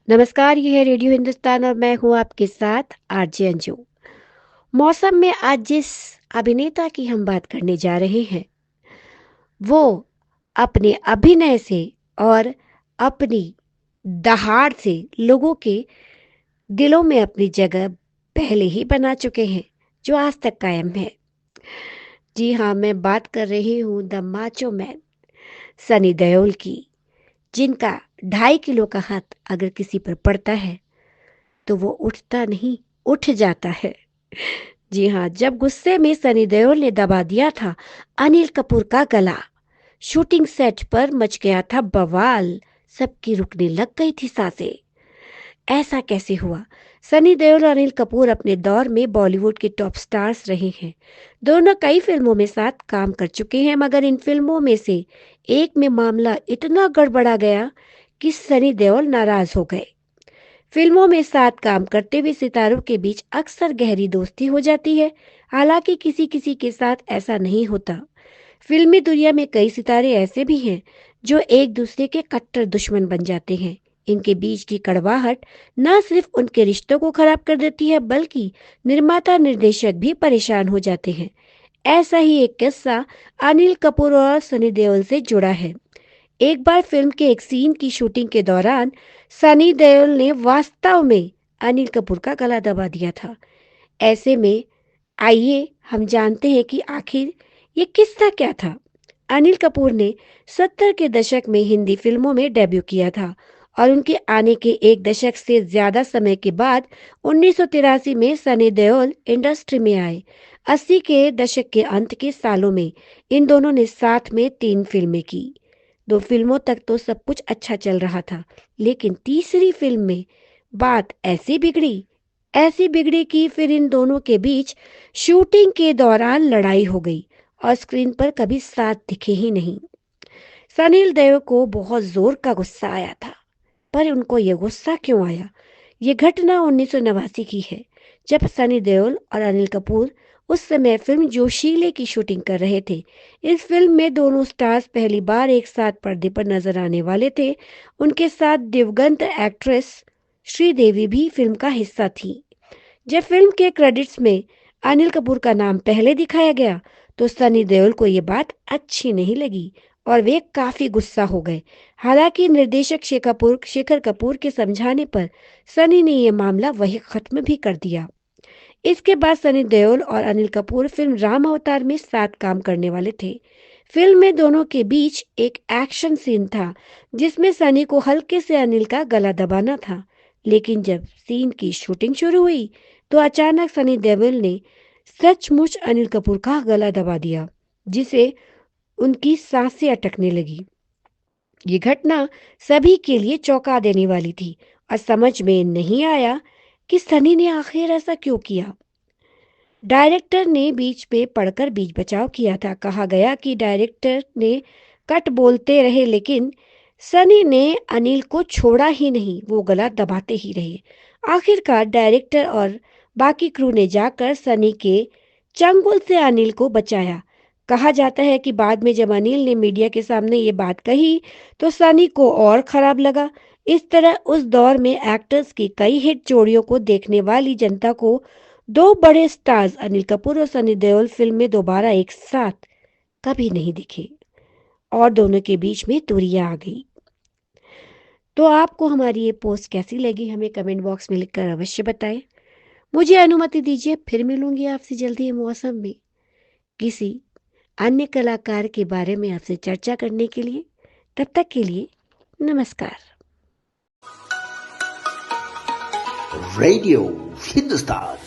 नमस्कार, ये है रेडियो हिंदुस्तान और मैं हूँ आपके साथ आरजे अंजू। मौसम में आज जिस अभिनेता की हम बात करने जा रहे हैं, वो अपने अभिनय से और अपनी दहाड़ से लोगों के दिलों में अपनी जगह पहले ही बना चुके हैं, जो आज तक कायम है। जी हाँ, मैं बात कर रही हूँ the macho man Sunny Deol की, जिनका 2.5 किलो का हाथ अगर किसी पर पड़ता है तो वो उठता नहीं, उठ जाता है। जी हाँ, जब गुस्से में सनी देओल ने दबा दिया था अनिल कपूर का गला, शूटिंग सेट पर मच गया था बवाल। सबकी रुकने लग गई थी सांसें। ऐसा कैसे हुआ? सनी देओल और अनिल कपूर अपने दौर में बॉलीवुड के टॉप स्टार्स रहे हैं। दोनों कई फिल्मों में साथ काम कर चुके हैं, मगर इन फिल्मों में से एक में मामला इतना गड़बड़ा गया कि सनी देओल नाराज हो गए। फिल्मों में साथ काम करते हुए सितारों के बीच अक्सर गहरी दोस्ती हो जाती है। हालांकि किसी किसी के साथ ऐसा नहीं होता। फिल्मी दुनिया में कई सितारे ऐसे भी हैं जो एक दूसरे के कट्टर दुश्मन बन जाते हैं। इनके बीच की कड़वाहट न सिर्फ उनके रिश्तों को खराब कर देती है, बल्कि निर्माता निर्देशक भी परेशान हो जाते हैं। ऐसा ही एक किस्सा अनिल कपूर और सनी देओल से जुड़ा है। एक बार फिल्म के एक सीन की शूटिंग के दौरान सनी देओल ने वास्तव में अनिल कपूर का गला दबा दिया था। ऐसे में आइए हम जानते हैं कि आखिर ये किस्सा क्या था। अनिल कपूर ने 70 के दशक में हिंदी फिल्मों में डेब्यू किया था और उनके आने के एक दशक से ज्यादा समय के बाद 1983 में सनी देओल इंडस्ट्री में आए। 80 के दशक के अंत के सालों में इन दोनों ने साथ में 3 फिल्में की। 2 फिल्मों तक तो सब कुछ अच्छा चल रहा था, लेकिन तीसरी फिल्म में बात ऐसी बिगड़ी कि फिर इन दोनों के बीच शूटिंग के दौरान लड़ाई हो गई और स्क्रीन पर कभी साथ दिखे ही नहीं। सनी देओल को बहुत जोर का गुस्सा आया था, पर उनको ये गुस्सा क्यों आया? ये घटना 1989 की है, जब सनी देओल और अनिल कपूर उस समय फिल्म जोशीले की शूटिंग कर रहे थे। इस फिल्म में दोनों स्टार्स पहली बार एक साथ पर्दे पर नजर आने वाले थे। उनके साथ दिवंगत एक्ट्रेस श्रीदेवी भी फिल्म का हिस्सा थी। जब फिल्म के क्रेडिट्स में अनिल कपूर का नाम पहले दिखाया गया, तो सनी देओल को ये बात अच्छी नहीं लगी और वे काफी गुस्सा हो गए। हालांकि निर्देशक शेखर कपूर के समझाने पर सनी ने यह मामला वही खत्म भी कर दिया। इसके बाद सनी देओल और अनिल कपूर फिल्म राम अवतार में साथ काम करने वाले थे। फिल्म में दोनों के बीच एक एक्शन सीन था, जिसमें सनी को हल्के से अनिल का गला दबाना था। लेकिन जब सीन की शूटिंग शुरू हुई, तो अचानक सनी देओल ने सचमुच अनिल कपूर का गला दबा दिया, जिसे उनकी सांसें अटकने लगी। ये घटना सभी के लिए चौंका देने वाली थी और समझ में नहीं आया कि सनी ने आखिर ऐसा क्यों किया। डायरेक्टर ने बीच में पढ़कर बीच बचाव किया था। कहा गया कि डायरेक्टर ने कट बोलते रहे, लेकिन सनी ने अनिल को छोड़ा ही नहीं, वो गला दबाते ही रहे। आखिरकार डायरेक्टर और बाकी क्रू ने जाकर सनी के चंगुल से अनिल को बचाया। कहा जाता है कि बाद में जब अनिल ने मीडिया के सामने ये बात कही, तो सनी को और खराब लगा। इस तरह उस दौर में एक्टर्स की कई हिट जोड़ियों को देखने वाली जनता को दो बड़े स्टार्स अनिल कपूर और सनी देओल फिल्म में दोबारा एक साथ कभी नहीं दिखे और दोनों के बीच में दूरियां आ गई। तो आपको हमारी ये पोस्ट कैसी लगी, हमें कमेंट बॉक्स में लिखकर अवश्य बताएं। मुझे अनुमति दीजिए, फिर मिलूंगी आपसे जल्दी मौसम में किसी अन्य कलाकार के बारे में आपसे चर्चा करने के लिए। तब तक के लिए नमस्कार। रेडियो हिंदुस्तान